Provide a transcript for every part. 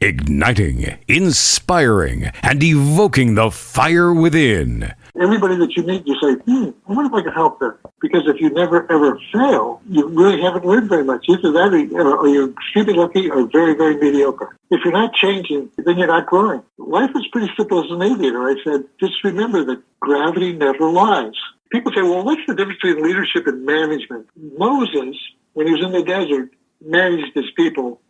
Igniting, inspiring, and evoking the fire within. Everybody that you meet, you say, I wonder if I can help them. Because if you never, ever fail, you really haven't learned very much. Either that or you're extremely lucky or very, very mediocre. If you're not changing, then you're not growing. Life is pretty simple as an aviator. I said, just remember that gravity never lies. People say, well, what's the difference between leadership and management? Moses, when he was in the desert, managed his people.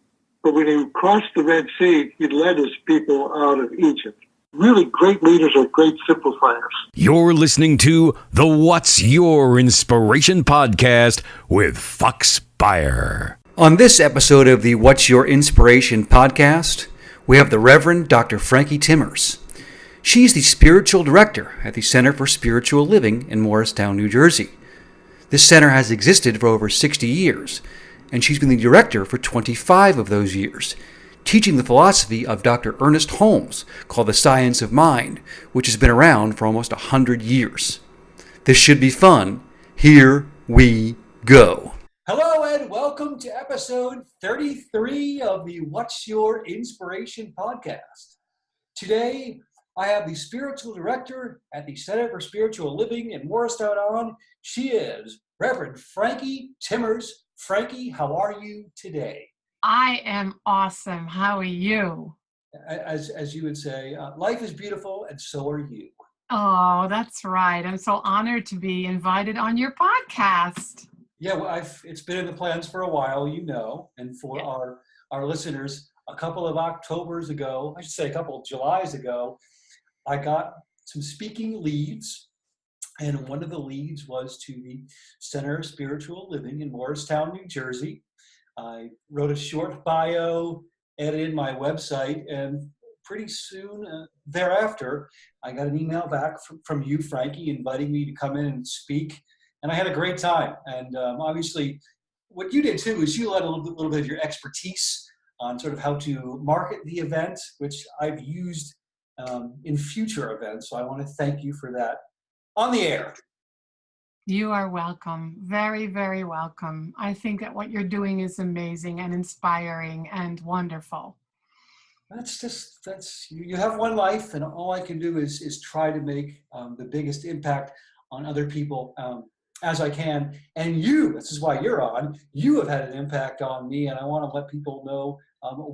But when he crossed the Red Sea, he led his people out of Egypt. Really great leaders are great simplifiers. You're listening to the What's Your Inspiration podcast with Fox Beyer. On this episode of the What's Your Inspiration podcast, we have the Reverend Doctor Frankie Timmers. She's the spiritual director at the Center for Spiritual Living in Morristown, New Jersey. This center has existed for over 60 years, and she's been the director for 25 of those years, teaching the philosophy of Dr. Ernest Holmes, called the Science of Mind, which has been around for almost 100 years. This should be fun. Here we go. Hello and welcome to episode 33 of the What's Your Inspiration podcast. Today, I have the spiritual director at the Center for Spiritual Living in Morristown on. She is Reverend Frankie Timmers. Frankie, how are you today? I am awesome. How are you? As you would say, life is beautiful and so are you. Oh, that's right. I'm so honored to be invited on your podcast. Yeah, well, it's been in the plans for a while, you know, and for our listeners, a couple of Octobers ago, I should say a couple of Julys ago, I got some speaking leads. And one of the leads was to the Center of Spiritual Living in Morristown, New Jersey. I wrote a short bio, edited my website, and pretty soon thereafter, I got an email back from you, Frankie, inviting me to come in and speak. And I had a great time. And obviously, what you did too is you led a little bit of your expertise on sort of how to market the event, which I've used in future events. So I want to thank you for that. On the air. You are welcome. Very, very welcome. I think that what you're doing is amazing and inspiring and wonderful. You have one life, and all I can do is try to make the biggest impact on other people as I can. And this is why you're on, you have had an impact on me, and I want to let people know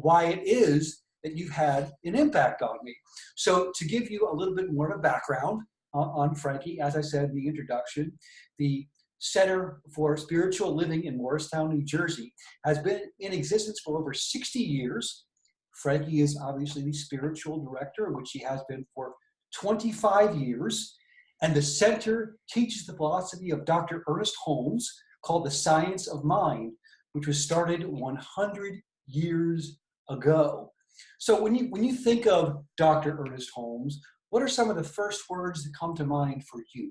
why it is that you've had an impact on me. So to give you a little bit more of a background, on Frankie, as I said in the introduction, the Center for Spiritual Living in Morristown, New Jersey, has been in existence for over 60 years. Frankie is obviously the spiritual director, which he has been for 25 years. And the center teaches the philosophy of Dr. Ernest Holmes, called the Science of Mind, which was started 100 years ago. So when you think of Dr. Ernest Holmes, what are some of the first words that come to mind for you?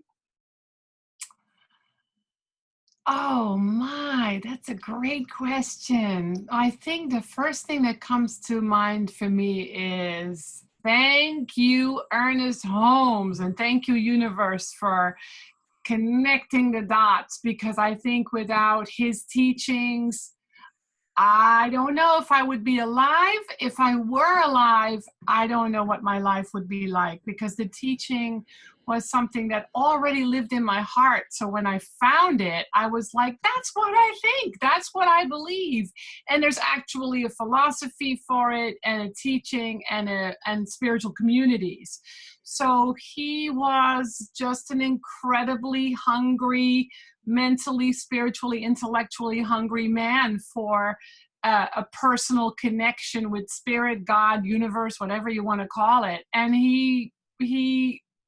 Oh my, that's a great question. I think the first thing that comes to mind for me is thank you, Ernest Holmes, and thank you, universe, for connecting the dots, because I think without his teachings, I don't know if I would be alive. If I were alive, I don't know what my life would be like, because the teaching was something that already lived in my heart. So when I found it, I was like, that's what I think. That's what I believe. And there's actually a philosophy for it and a teaching and spiritual communities. So he was just an incredibly hungry, mentally, spiritually, intellectually hungry man for a personal connection with spirit, God, universe, whatever you want to call it. And he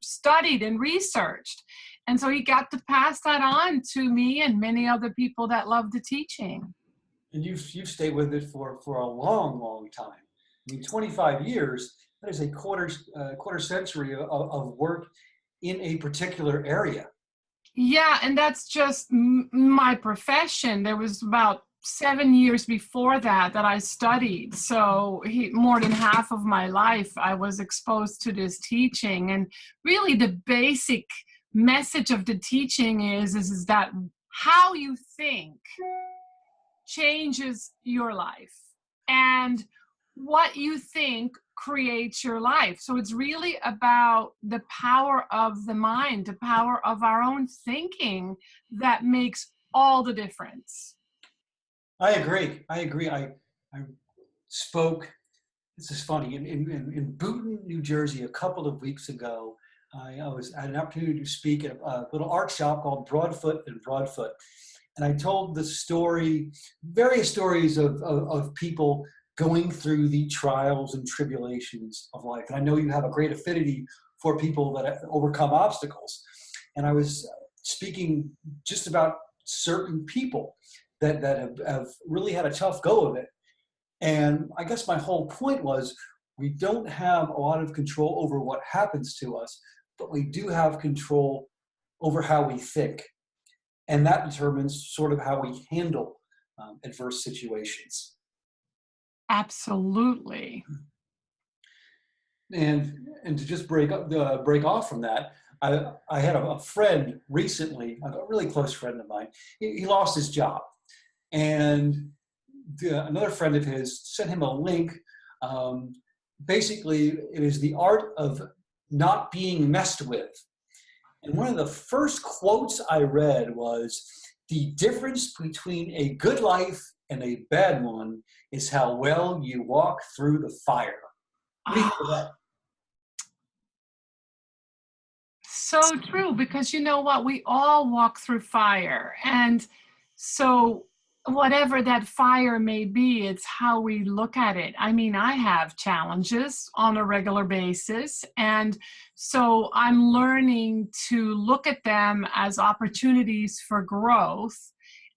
studied and researched. And so he got to pass that on to me and many other people that love the teaching. And you've stayed with it for a long, long time. I mean, 25 years, that is a quarter century of work in a particular area. Yeah, and that's just my profession. There was about 7 years before that I studied. So more than half of my life, I was exposed to this teaching. And really the basic message of the teaching is that how you think changes your life. And what you think creates your life. So it's really about the power of the mind, the power of our own thinking that makes all the difference. I agree. I spoke, this is funny, in Boonton, New Jersey, a couple of weeks ago. I had an opportunity to speak at a little art shop called Broadfoot and Broadfoot. And I told the story, various stories of people going through the trials and tribulations of life. And I know you have a great affinity for people that overcome obstacles. And I was speaking just about certain people that have really had a tough go of it. And I guess my whole point was, we don't have a lot of control over what happens to us, but we do have control over how we think. And that determines sort of how we handle adverse situations. Absolutely. And to just break off from that, I had a friend recently, a really close friend of mine. He lost his job, and another friend of his sent him a link. Basically, it is the art of not being messed with. And one of the first quotes I read was, "The difference between a good life and a bad one is how well you walk through the fire." What do you think of that? So true, because you know what? We all walk through fire. And so whatever that fire may be, it's how we look at it. I mean, I have challenges on a regular basis. And so I'm learning to look at them as opportunities for growth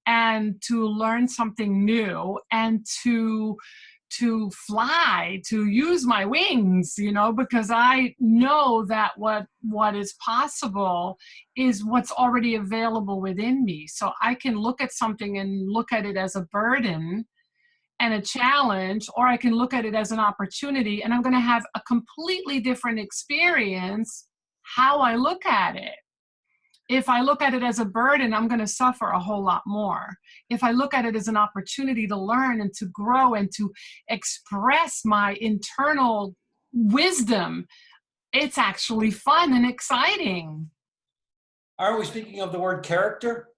and to learn something new and to fly, to use my wings, you know, because I know that what is possible is what's already available within me. So I can look at something and look at it as a burden and a challenge, or I can look at it as an opportunity, and I'm going to have a completely different experience how I look at it. If I look at it as a burden, I'm going to suffer a whole lot more. If I look at it as an opportunity to learn and to grow and to express my internal wisdom, it's actually fun and exciting. Aren't we speaking of the word character?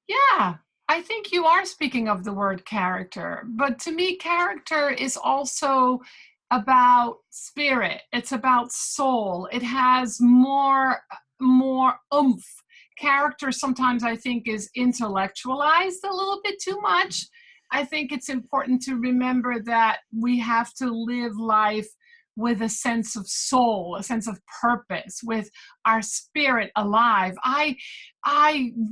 Yeah, I think you are speaking of the word character. But to me, character is also about spirit. It's about soul. It has more oomph. Character sometimes I think is intellectualized a little bit too much. I think it's important to remember that we have to live life with a sense of soul, a sense of purpose, with our spirit alive. I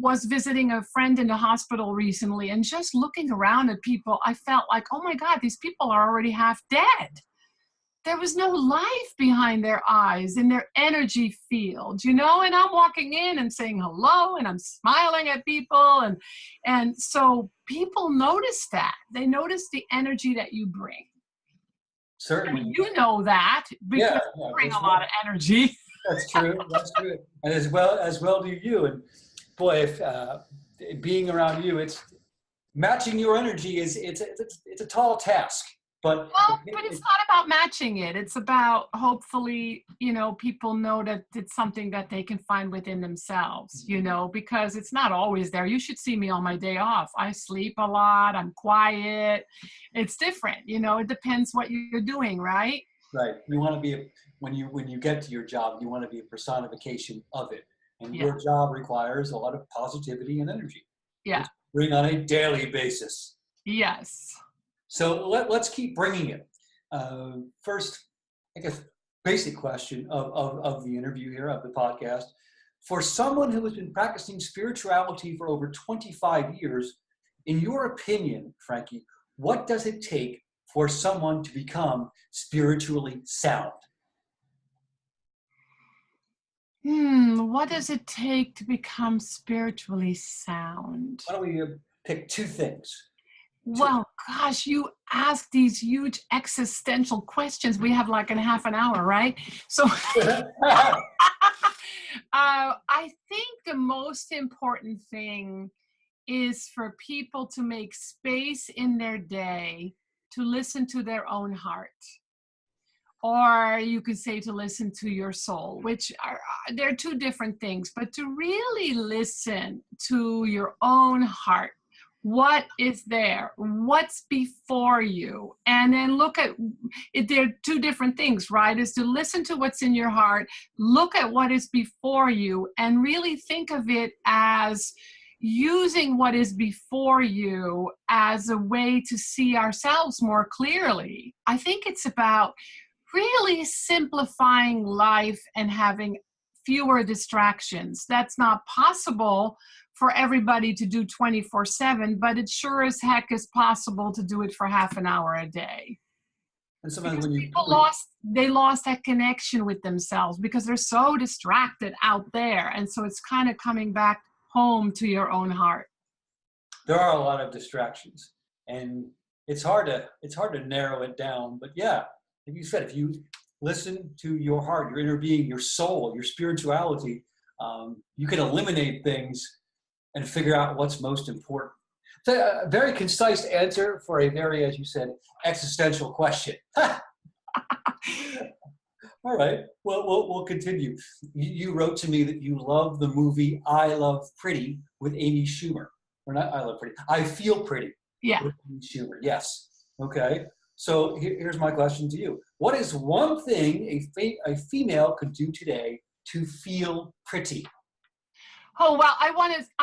was visiting a friend in the hospital recently, and just looking around at people, I felt like, oh my God, these people are already half dead. There was no life behind their eyes, in their energy field, you know, and I'm walking in and saying hello, and I'm smiling at people. And so people notice that. They notice the energy that you bring. Certainly. And you know that because you bring a lot of energy. That's true. That's true. And as well do you. And boy, if being around you, it's matching your energy it's a tall task. But it's not about matching it. It's about, hopefully, you know, people know that it's something that they can find within themselves, you know, because it's not always there. You should see me on my day off. I sleep a lot. I'm quiet. It's different, you know, it depends what you're doing, right? Right. You want to be, when you get to your job, you want to be a personification of it. And your job requires a lot of positivity and energy. Yeah. Bring on a daily basis. Yes. So let's keep bringing it. First, I guess, basic question of the interview here, of the podcast. For someone who has been practicing spirituality for over 25 years, in your opinion, Frankie, what does it take for someone to become spiritually sound? What does it take to become spiritually sound? Why don't we pick two things? Well, gosh, you ask these huge existential questions. We have like a half an hour, right? So I think the most important thing is for people to make space in their day to listen to their own heart. Or you could say to listen to your soul, which they're two different things, but to really listen to your own heart. What is there? What's before you? And then look at it. They're two different things, right? Is to listen to what's in your heart, look at what is before you, and really think of it as using what is before you as a way to see ourselves more clearly. I think it's about really simplifying life and having fewer distractions. That's not possible for everybody to do 24/7, but it sure as heck is possible to do it for half an hour a day. And sometimes Because when you people lost that connection with themselves because they're so distracted out there. And so it's kind of coming back home to your own heart. there are a lot of distractions, and it's hard to narrow it down. But yeah, like you said, if you listen to your heart, your inner being, your soul, your spirituality, you can eliminate things and figure out what's most important. So a very concise answer for a very, as you said, existential question. All right, well, we'll continue. You wrote to me that you love the movie I Love Pretty with Amy Schumer. Or not I Love Pretty, I Feel Pretty Yeah. with Amy Schumer. Yes. Okay. So here's my question to you. What is one thing a female could do today to feel pretty? Oh, well, I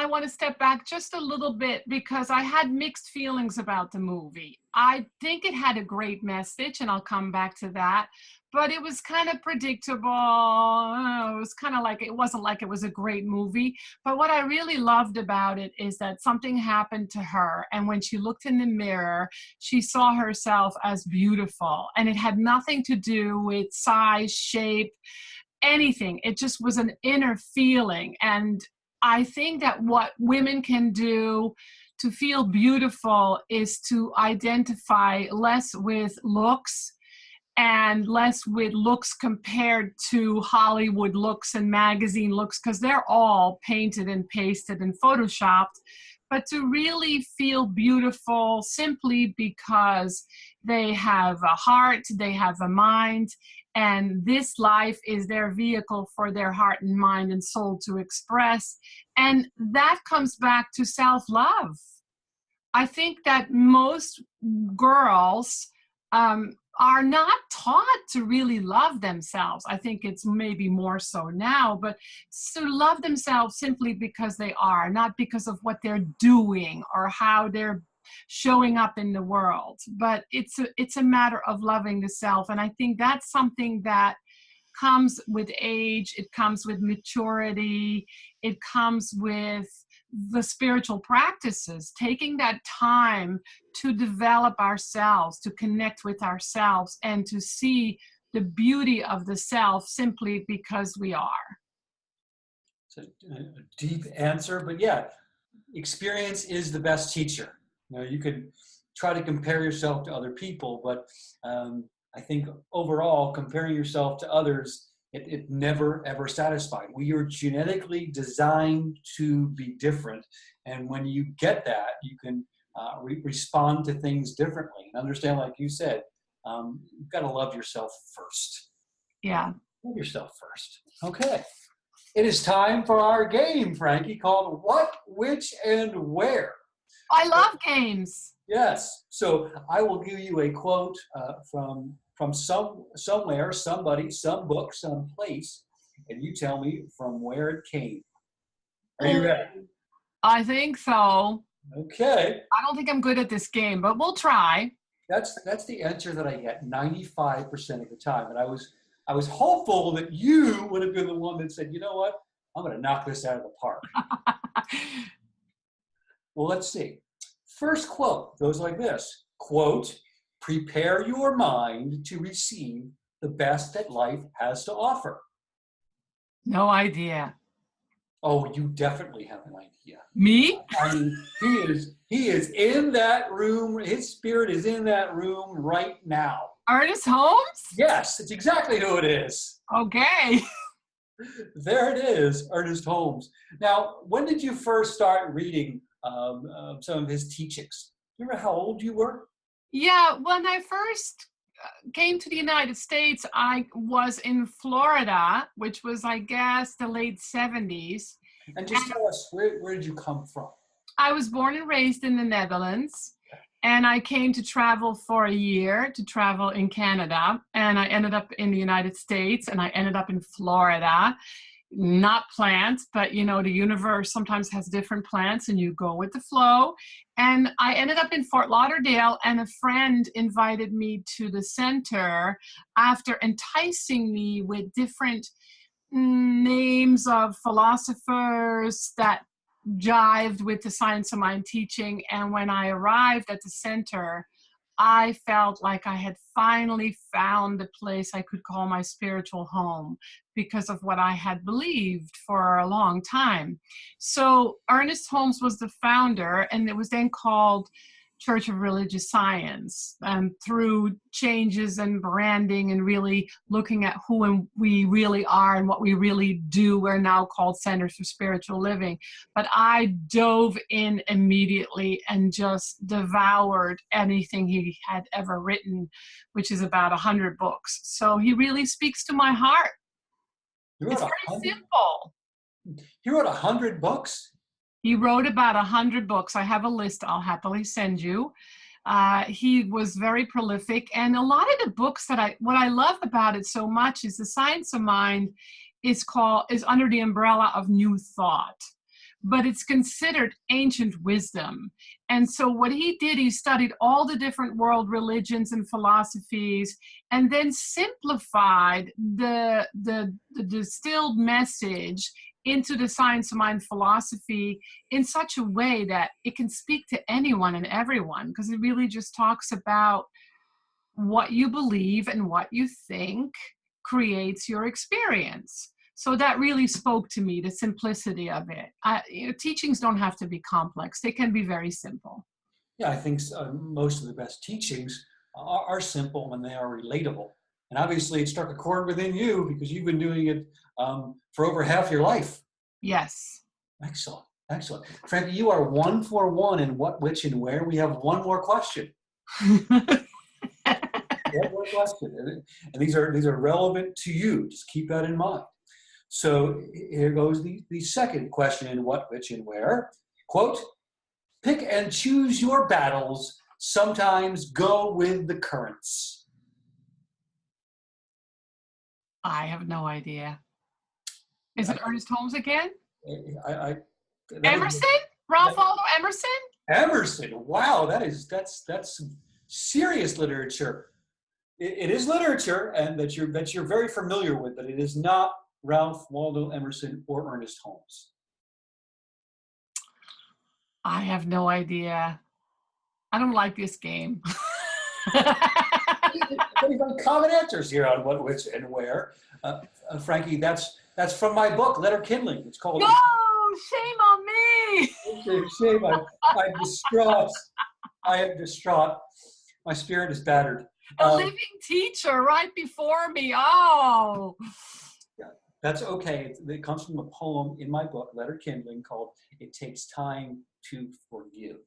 want to step back just a little bit because I had mixed feelings about the movie. I think it had a great message, and I'll come back to that, but it was kind of predictable. It was kind of like, it wasn't like it was a great movie, but what I really loved about it is that something happened to her, and when she looked in the mirror, she saw herself as beautiful, and it had nothing to do with size, shape, anything. It just was an inner feeling. And I think that what women can do to feel beautiful is to identify less with looks and less with looks compared to Hollywood looks and magazine looks, because they're all painted and pasted and photoshopped, but to really feel beautiful simply because they have a heart, they have a mind, and this life is their vehicle for their heart and mind and soul to express. And that comes back to self-love. I think that most girls are not taught to really love themselves. I think it's maybe more so now, but to love themselves simply because they are, not because of what they're doing or how they're showing up in the world. But it's a matter of loving the self. And I think that's something that comes with age, it comes with maturity, it comes with the spiritual practices, taking that time to develop ourselves, to connect with ourselves, and to see the beauty of the self simply because we are. It's a deep answer, but yeah, experience is the best teacher. You know, you could try to compare yourself to other people, but I think overall, comparing yourself to others, it never, ever satisfies. We are genetically designed to be different. And when you get that, you can respond to things differently and understand, like you said, you've got to love yourself first. Yeah. Love yourself first. Okay. It is time for our game, Frankie, called What, Which, and Where. I love games. Yes. So I will give you a quote from somewhere, somebody, some book, some place, and you tell me from where it came. Are you ready? I think so. Okay. I don't think I'm good at this game, but we'll try. That's the answer that I get 95% of the time. And I was hopeful that you would have been the one that said, you know what? I'm going to knock this out of the park. Well, let's see. First quote goes like this, quote, "Prepare your mind to receive the best that life has to offer." No idea. Oh, you definitely have an idea. Me? I mean, he is in that room. His spirit is in that room right now. Ernest Holmes? Yes, it's exactly who it is. Okay. There it is, Ernest Holmes. Now, when did you first start reading some of his teachings? Do you remember how old you were? Yeah, when I first came to the United States, I was in Florida, which was, I guess, the late 70s. And just tell us, where did you come from? I was born and raised in the Netherlands, and I came to travel for a year to travel in Canada, and I ended up in the United States, and I ended up in Florida. Not planned, but the universe sometimes has different plans and you go with the flow. And I ended up in Fort Lauderdale, and a friend invited me to the center after enticing me with different names of philosophers that jived with the science of mind teaching. And when I arrived at the center, I felt like I had finally found the place I could call my spiritual home because of what I had believed for a long time. So Ernest Holmes was the founder, and it was then called Church of Religious Science. Through changes and branding and really looking at who we really are and what we really do, we're now called Centers for Spiritual Living. But I dove in immediately and just devoured anything he had ever written, which is about 100 books. So he really speaks to my heart. It's very simple. He wrote 100 books? He wrote about 100 books. I have a list I'll happily send you. He was very prolific. And a lot of the books what I love about it so much is the science of mind is under the umbrella of new thought, but it's considered ancient wisdom. And so what he did, he studied all the different world religions and philosophies, and then simplified the distilled message into the science of mind philosophy in such a way that it can speak to anyone and everyone, because it really just talks about what you believe and what you think creates your experience. So that really spoke to me, the simplicity of it. Teachings don't have to be complex. They can be very simple. Yeah, I think most of the best teachings are simple and they are relatable. And obviously it struck a chord within you because you've been doing it for over half your life. Yes. Excellent, excellent. Frankie, you are 1 for 1 in what, which, and where. We have one more question. One more question. And these are relevant to you. Just keep that in mind. So here goes the second question in what, which, and where. Quote, pick and choose your battles. Sometimes go with the currents. I have no idea. Is it Ernest Holmes again? Emerson? Ralph Waldo Emerson? Emerson. Wow, that's serious literature. It is literature, and that you're very familiar with, but it is not Ralph Waldo Emerson or Ernest Holmes. I have no idea. I don't like this game. We've got common answers here on what, which, and where. Frankie, that's from my book, Letter Kindling. It's called. No, shame on me. Shame. I'm distraught. I am distraught. My spirit is battered. A living teacher right before me. Oh. Yeah, that's okay. It comes from a poem in my book, Letter Kindling, called "It Takes Time to Forgive."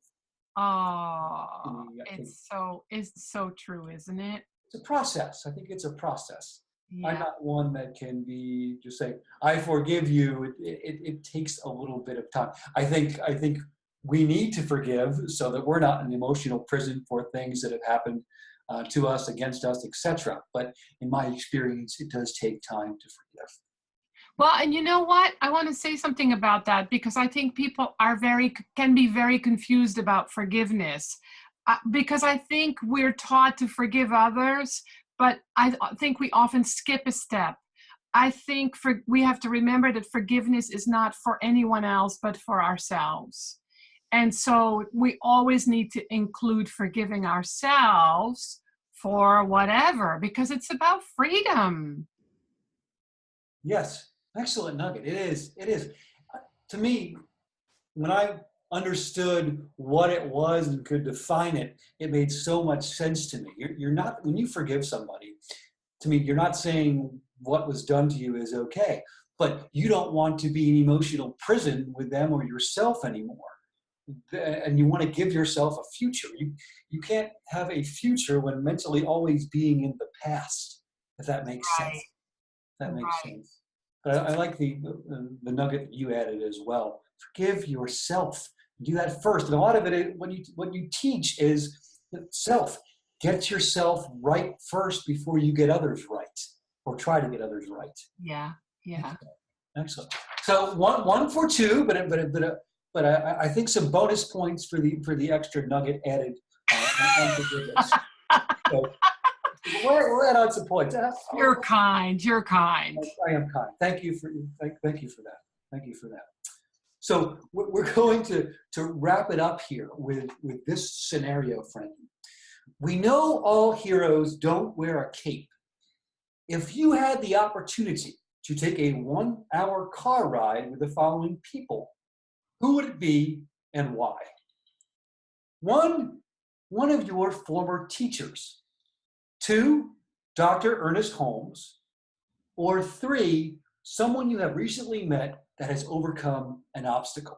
Oh, it's so true, isn't it? It's a process. I think it's a process. Yeah. I'm not one that can be just say, I forgive you. It takes a little bit of time. I think we need to forgive so that we're not in an emotional prison for things that have happened to us, against us, etc. But in my experience, it does take time to forgive. Well, and you know what? I want to say something about that, because I think people can be very confused about forgiveness, because I think we're taught to forgive others, but I think we often skip a step. I think we have to remember that forgiveness is not for anyone else, but for ourselves. And so we always need to include forgiving ourselves for whatever, because it's about freedom. Yes. Excellent nugget. It is. To me, when I understood what it was and could define it, it made so much sense to me. You're not, when you forgive somebody, to me, you're not saying what was done to you is okay, but you don't want to be in emotional prison with them or yourself anymore. and you want to give yourself a future. You can't have a future when mentally always being in the past, if that makes sense. Right. That makes sense. But I like the nugget that you added as well. Forgive yourself. Do that first. And a lot of it, what you teach is self. Get yourself right first before you get others right, or try to get others right. Yeah. Excellent. So one for two, but I think some bonus points for the extra nugget added. So we'll add on some points. You're kind. I am kind. Thank you for that. So we're going to wrap it up here with this scenario, Frankie. We know all heroes don't wear a cape. If you had the opportunity to take a 1-hour car ride with the following people, who would it be and why? One of your former teachers. 2, Dr. Ernest Holmes. Or 3, someone you have recently met that has overcome an obstacle.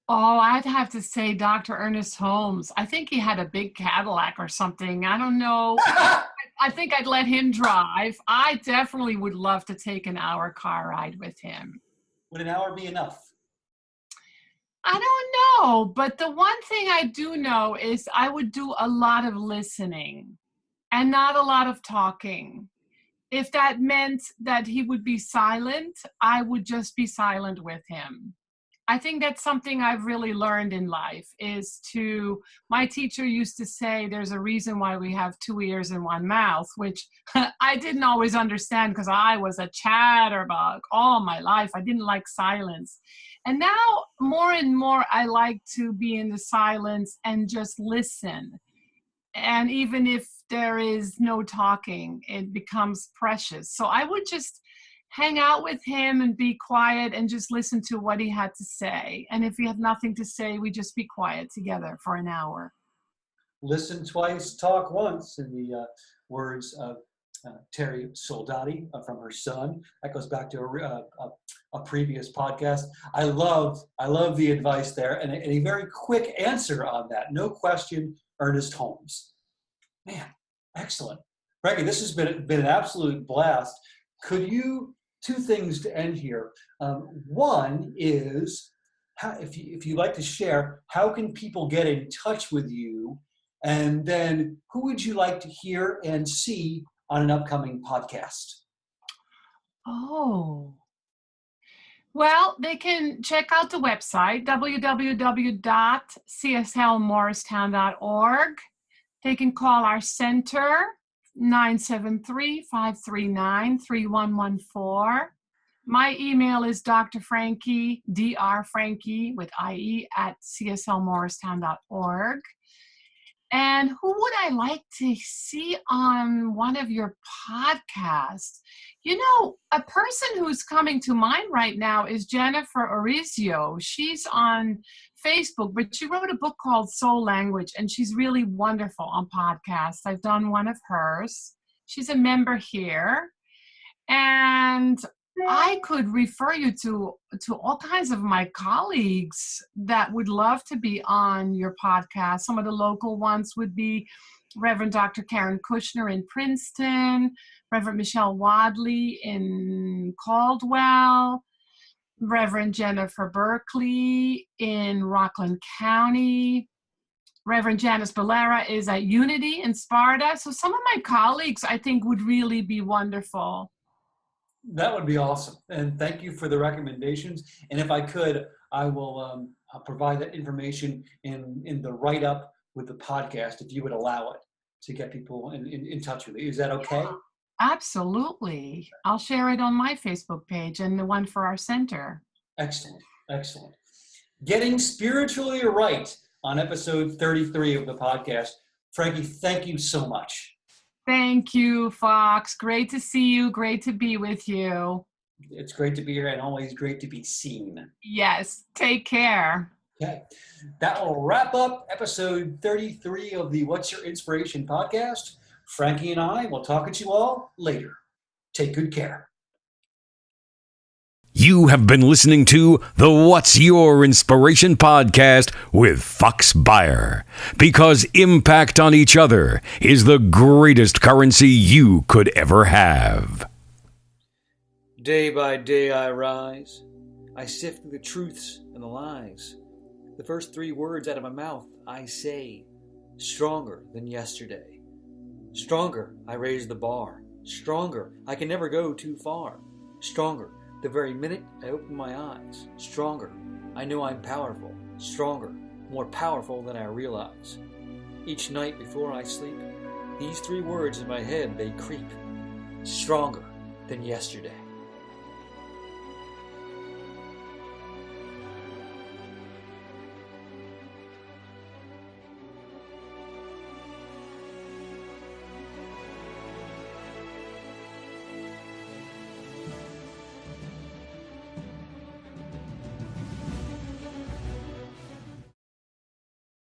Oh, I'd have to say Dr. Ernest Holmes. I think he had a big Cadillac or something. I don't know. I think I'd let him drive. I definitely would love to take an hour car ride with him. Would an hour be enough? I don't know, but the one thing I do know is I would do a lot of listening and not a lot of talking. If that meant that he would be silent, I would just be silent with him. I think that's something I've really learned in life my teacher used to say there's a reason why we have 2 ears and 1 mouth, which I didn't always understand because I was a chatterbug all my life. I didn't like silence. And now more and more, I like to be in the silence and just listen. And even if there is no talking, it becomes precious. So I would just hang out with him and be quiet and just listen to what he had to say. And if he had nothing to say, we just be quiet together for an hour. Listen twice, talk once, in the words of Terry Soldati from her son. That goes back to a previous podcast. I love the advice there, and a very quick answer on that. No question, Ernest Holmes. Man, excellent. Frankie, this has been an absolute blast. Could you, 2 things to end here. One is, if you'd like to share, how can people get in touch with you? And then who would you like to hear and see on an upcoming podcast? Oh, well, they can check out the website, www.cslmorristown.org. They can call our center, 973-539-3114. My email is Dr. Frankie, Dr. Frankie with IE at cslmorristown.org. And who would I like to see on one of your podcasts? You know, a person who's coming to mind right now is Jennifer Orizio. She's on Facebook, but she wrote a book called Soul Language, and she's really wonderful on podcasts. I've done one of hers. She's a member here. And I could refer you to all kinds of my colleagues that would love to be on your podcast. Some of the local ones would be Reverend Dr. Karen Kushner in Princeton, Reverend Michelle Wadley in Caldwell, Reverend Jennifer Berkeley in Rockland County, Reverend Janice Valera is at Unity in Sparta. So some of my colleagues, I think, would really be wonderful. That would be awesome. And thank you for the recommendations. And if I could, I will I'll provide that information in the write-up with the podcast, if you would allow it, to get people in touch with you. Is that okay? Yeah, absolutely. I'll share it on my Facebook page and the one for our center. Excellent. Excellent. Getting spiritually right on episode 33 of the podcast. Frankie, thank you so much. Thank you, Fox. Great to see you. Great to be with you. It's great to be here and always great to be seen. Yes. Take care. Okay. That will wrap up episode 33 of the What's Your Inspiration podcast. Frankie and I will talk at you all later. Take good care. You have been listening to the What's Your Inspiration podcast with Fox Beyer, because impact on each other is the greatest currency you could ever have. Day by day I rise. I sift through the truths and the lies. The first 3 words out of my mouth I say, stronger than yesterday. Stronger, I raise the bar. Stronger, I can never go too far. Stronger, the very minute I open my eyes. Stronger, I know I'm powerful. Stronger, more powerful than I realize. Each night before I sleep, these 3 words in my head, they creep. Stronger than yesterday.